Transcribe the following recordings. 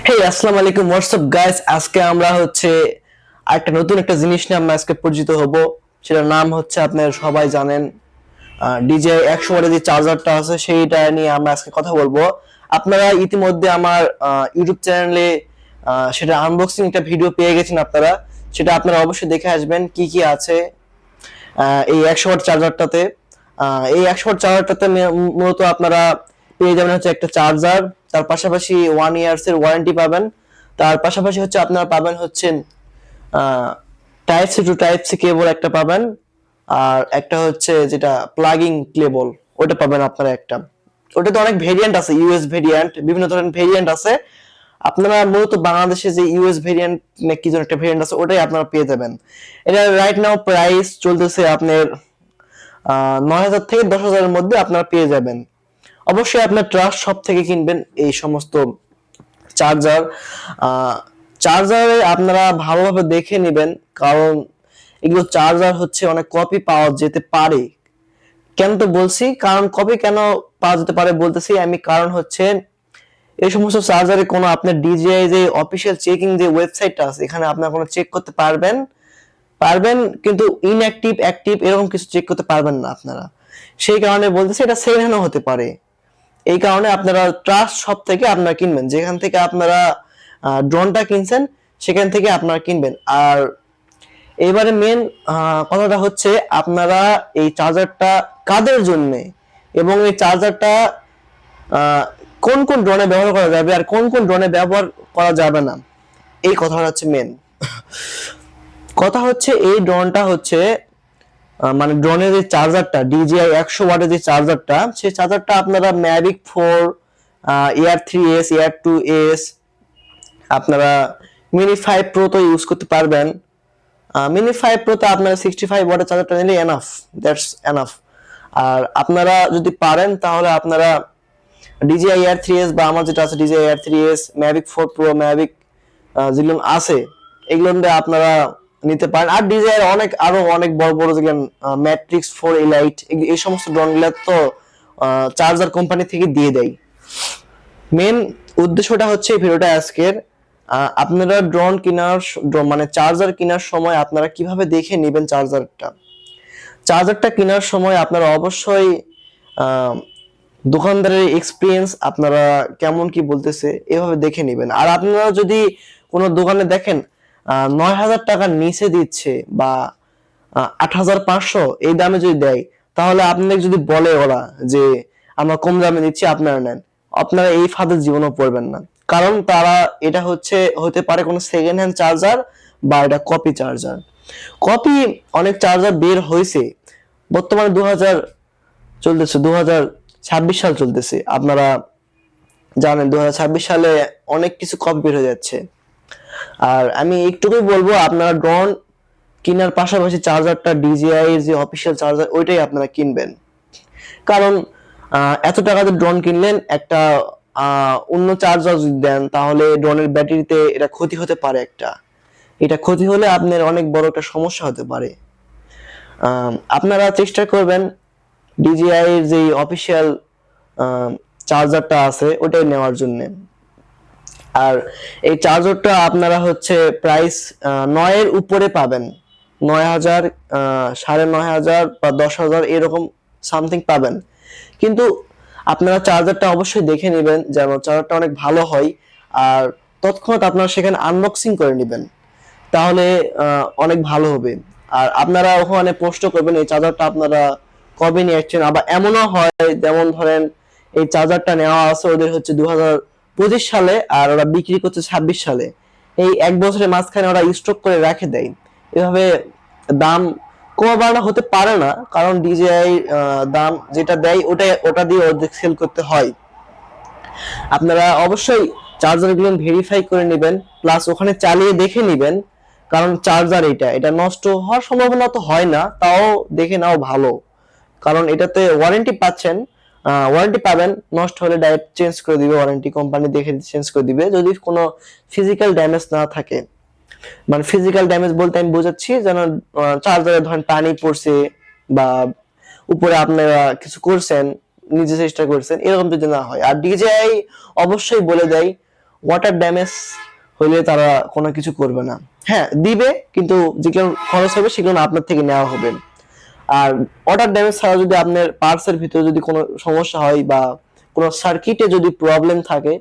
হেই আসসালামু আলাইকুম, WhatsApp guys. আজকে আমরা একটা নতুন একটা জিনিস নিয়ে আমরা আজকে পরিচিত হব। সেটার নাম হচ্ছে, আপনারা সবাই জানেন, ডিজে 100 ওয়াটের যে চার্জারটা আছে সেইটা নিয়ে আমরা আজকে কথা বলবো। আপনারা ইতিমধ্যে আমার ইউটিউব চ্যানেলে সেটা আনবক্সিং একটা ভিডিও পেয়ে গেছেন আপনারা। সেটা আপনারা অবশ্যই দেখে আসবেন কি কি আছে এই 100 ওয়াট চার্জারটাতে। এই 100 ওয়াট চার্জারটাতে মূলত আপনারা পেয়ে যাবেন হচ্ছে একটা চার্জার, তার পাশাপাশি 1 ইয়ার্স এর ওয়ারেন্টি পাবেন। তার পাশাপাশি আপনারা পাবেন type C to type C cable একটা পাবেন, আর একটা হচ্ছে যেটা প্লাগিং কেবল, ওটা পাবেন আপনারা একটা। ওটাতে অনেক ভেরিয়েন্ট আছে, ইউএস ভেরিয়েন্ট, বিভিন্ন ধরনের ভেরিয়েন্ট আছে। আপনারা মূলত বাংলাদেশে যে ইউএস ভেরিয়েন্ট কি যেন একটা ভেরিয়েন্ট আছে, ওটাই আপনারা পেয়ে যাবেন। এটা রাইট নাও প্রাইস চলতেছে আপনার 9,000 থেকে 10,000-এর মধ্যে আপনারা পেয়ে যাবেন। অবশ্যই আপনার ট্রাস্ট শপ থেকে কিনবেন এই সমস্ত চার্জার। চার্জারে আপনারা ভালোভাবে দেখে নেবেন, কারণ এগুলো চার্জার অনেক কপি পাওয়া যেতে পারে। কেন তো বলছি, কারণ কপি কেন পাওয়া যেতে পারে বলতেছি আমি, কারণ এই সমস্ত চার্জারে কোনো আপনার ডিজিআই যে অফিসিয়াল চেকিং যে ওয়েবসাইটটা আছে, এখানে আপনারা কোনো চেক করতে পারবেন পারবেন কিন্তু ইনঅ্যাক্টিভ অ্যাক্টিভ এরকম কিছু চেক করতে পারবেন না আপনারা। সেই কারণে বলতেছি, এটা সেকেন্ড হ্যান্ডও হতে পারে। এই কারণে আপনারা ট্রাস্ট শপ থেকে আপনারা কিনবেন, যেখান থেকে আপনারা ড্রোনটা কিনছেন সেখান থেকে আপনারা কিনবেন। আর এবারে মেন কথাটা হচ্ছে, আপনারা এই চার্জারটা কাদের জন্য এবং এই চার্জারটা কোন কোন ড্রোনে ব্যবহার করা যাবে আর কোন কোন ড্রোনে ব্যবহার করা যাবে না, এই কথাটা হচ্ছে মেন কথা। এই ড্রোনটা মানে ড্রোনের যে চার্জারটা, ডিজিআই 100 ওয়াটের যে চার্জারটা, সেই চার্জারটা আপনারা Mavic 4, air 3s, air 2s, আপনারা মিনি 5 প্রো তো ইউজ করতে পারবেন। মিনি 5 প্রো তে আপনারা 65 ওয়াটের চার্জারটা নিলে এনাফ, দ্যাটস এনাফ। আর আপনারা যদি পারেন তাহলে আপনারা ডিজিআই এয়ার 3s বা আমার যেটা আছে DJI air 3s, Mavic 4 pro, Mavic যেগুলো আছে এগুলো আপনারা নিতে পারেন। আর ডিজাইর আরো অনেক বড় বড় যেগুলো ম্যাট্রিক্স 4 এলাইট, এই সমস্ত ড্রোনগুলো তো চার্জার কোম্পানি থেকে দিয়ে দেয়। মেন উদ্দেশ্যটা এই ভিডিওটা আজকের, আপনারা ড্রোন কেনার মানে চার্জার কেনার সময় আপনারা কিভাবে দেখে নেবেন চার্জারটা কেনার সময় আপনারা অবশ্যই দোকানদারের এক্সপিরিয়েন্স আপনারা কেমন কি বলতেছে এভাবে দেখে নেবেন। আর আপনারা যদি কোনো দোকানে দেখেন 9,000 টাকার নিচে দিচ্ছে বা 8,500 এই দামে যদি দেয়, তাহলে আপনাকে যদি বলে ওরা যে আমরা কম দামে দিচ্ছি আপনারা নেন, আপনারা এই ফাঁদে জীবনও পড়বেন না। কারণ তারা এটা হতে পারে কোনো সেকেন্ড হ্যান্ড চার্জার বা এটা কপি চার্জার। কপি অনেক চার্জার বের হয়েছে, বর্তমানে 2026 সাল চলতেছে। আপনারা জানেন 2026 সালে অনেক কিছু কপি বের হয়ে যাচ্ছে। আর আমি একটুকুই বলবো, আপনারা ড্রোন কেনার পাশাপাশি চার্জারটা ডিজিআই এর যে অফিসিয়াল চার্জার ওইটাই আপনারা কিনবেন। কারণ এত টাকাতে ড্রোন কিনলেন, একটা অন্য চার্জার যদি দেন তাহলে ড্রোনের ব্যাটারিতে এটা ক্ষতি হতে পারে। এটা ক্ষতি হলে আপনার অনেক বড় একটা সমস্যা হতে পারে। আপনারা চেষ্টা করবেন ডিজিআই এর যে অফিসিয়াল চার্জারটা আছে ওটাই নেওয়ার জন্য। আর এই চার্জারটা আপনারা প্রাইস 9 এর উপরে পাবেন, 9,000, 9,500 বা 10,000 এরকম সামথিং পাবেন। কিন্তু আপনারা চার্জারটা অবশ্যই দেখে নেবেন যেন চার্জারটা অনেক ভালো হয়, আর তৎক্ষণাৎ আপনারা সেখানে আনবক্সিং করে নেবেন, তাহলে অনেক ভালো হবে। আর আপনারা ওখানে পোস্ট করবেন এই চার্জারটা আপনারা কবে নিয়ে আসছেন। আবার এমনও হয়, যেমন ধরেন এই চার্জারটা নেওয়া আছে ওদের 2025 সালে, আর ওরা বিক্রি করছে 26 সালে। এই এক বছরের মাঝখানে ওরা স্টক করে রেখে দেয়। এভাবে দাম কমা বাড়ানো হতে পারে না, কারণ ডিজিআই দাম যেটা দেয় ওটা দিয়ে অর্ধেক সেল করতে হয়। আপনারা অবশ্যই চার্জারগুলো ভেরিফাই করে নেবেন, প্লাস ওখানে চালিয়ে দেখে নেবেন, কারণ চার্জার এটা নষ্ট হওয়ার সম্ভাবনা তো হয় না, তাও দেখে নাও ভালো। কারণ এটাতে ওয়ারেন্টি পাবেন, নষ্ট হলে ডাইরেক্ট চেঞ্জ করে দিবে ওয়ারেন্টি কোম্পানি, দেখে চেঞ্জ করে দিবে যদি কোনো ফিজিক্যাল ড্যামেজ না থাকে। মানে ফিজিক্যাল ড্যামেজ বলতে আমি বোঝাচ্ছি যেন চার্জারে ধরেন পানি পড়ছে বা উপরে আপনারা কিছু করছেন, নিজে চেষ্টা করছেন, এরকম যদি না হয়। আর ডিজিআই অবশ্যই বলে দেয় ওয়াটার ড্যামেজ হলে তারা কোনো কিছু করবে না। হ্যাঁ দিবে, কিন্তু যেগুলো খরচ হবে সেগুলো আপনার থেকে নেওয়া হবে। আর ওয়াটার ড্যামেজ ছাড়া যদি আপনার পার্টসের ভিতরে যদি কোনো সমস্যা হয় বা কোনো সার্কিটে যদি প্রবলেম থাকে,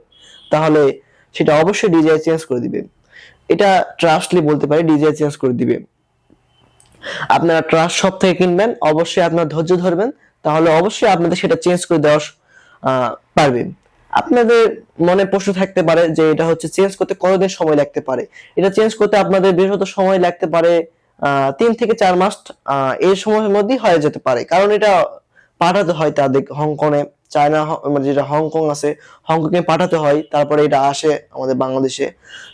তাহলে সেটা অবশ্যই ডিজিআই চেঞ্জ করে দিবে। এটা ট্রাস্টলি বলতে পারি, ডিজিআই চেঞ্জ করে দিবে। আপনারা ট্রাস্ট শপ থেকে কিনবেন, অবশ্যই আপনার ধৈর্য ধরবেন, তাহলে অবশ্যই আপনাদের সেটা চেঞ্জ করে দেওয়া পারবে। আপনাদের মনে প্রশ্ন থাকতে পারে যে এটা হচ্ছে চেঞ্জ করতে কতদিন সময় লাগতে পারে। এটা চেঞ্জ করতে আপনাদের বিশেষত সময় লাগতে পারে 3 থেকে 4 মাস। এই সময়ের মধ্যেই হয়ে যেতে পারে, কারণ এটা পাঠাতে হয় তাদের হংকংয়ে, চায়না মানে যেটা হংকং আছে, হংকংয়ে পাঠাতে হয়, তারপরে এটা আসে আমাদের বাংলাদেশে,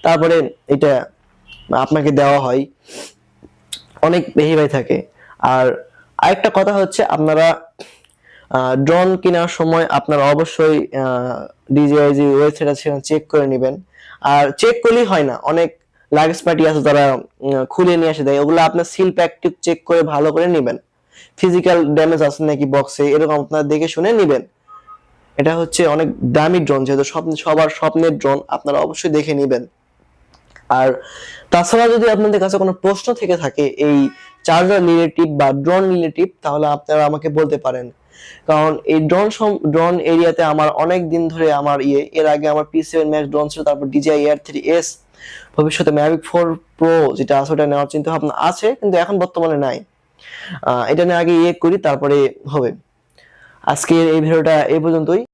তারপরে এটা আপনাকে দেওয়া হয়, অনেক ভেরিফাই থাকে। আর আরেকটা কথা হচ্ছে, আপনারা ড্রোন কেনার সময় আপনারা অবশ্যই ডিজিআই যে ওয়েবসাইট আছে সেখানে চেক করে নেবেন। আর চেক করলেই হয় না, অনেক লাগেজ পার্টি আছে তারা খুলে নিয়ে এসে দেয়, ওগুলো আপনার সিল প্যাকটি চেক করে ভালো করে নেবেন, ফিজিক্যাল ড্যামেজ আছে নাকি বক্সে, এরকম আপনারা দেখে শুনে নেবেন। এটা হচ্ছে অনেক দামি ড্রোন, যেহেতু সবার স্বপ্নের ড্রোন, আপনারা অবশ্যই দেখে নেবেন। আর তাছাড়া যদি আপনাদের কাছে কোনো প্রশ্ন থেকে থাকে এই চার্জার রিলেটিভ বা ড্রোন রিলেটিভ, তাহলে আপনারা আমাকে বলতে পারেন। কারণ এই ড্রোন এরিয়াতে আমার অনেক দিন ধরে আমার এর আগে আমার P7 Max ড্রোন ছিল, তারপর DJI Air 3s, ভবিষ্যতে Mavic 4 Pro যেটা আছে ওটা নেওয়ার চিন্তা ভাবনা আছে, কিন্তু এখন বর্তমানে নাই। এটা নিয়ে আগে করি, তারপরে হবে। আজকে এই ভিডিওটা এই পর্যন্তই।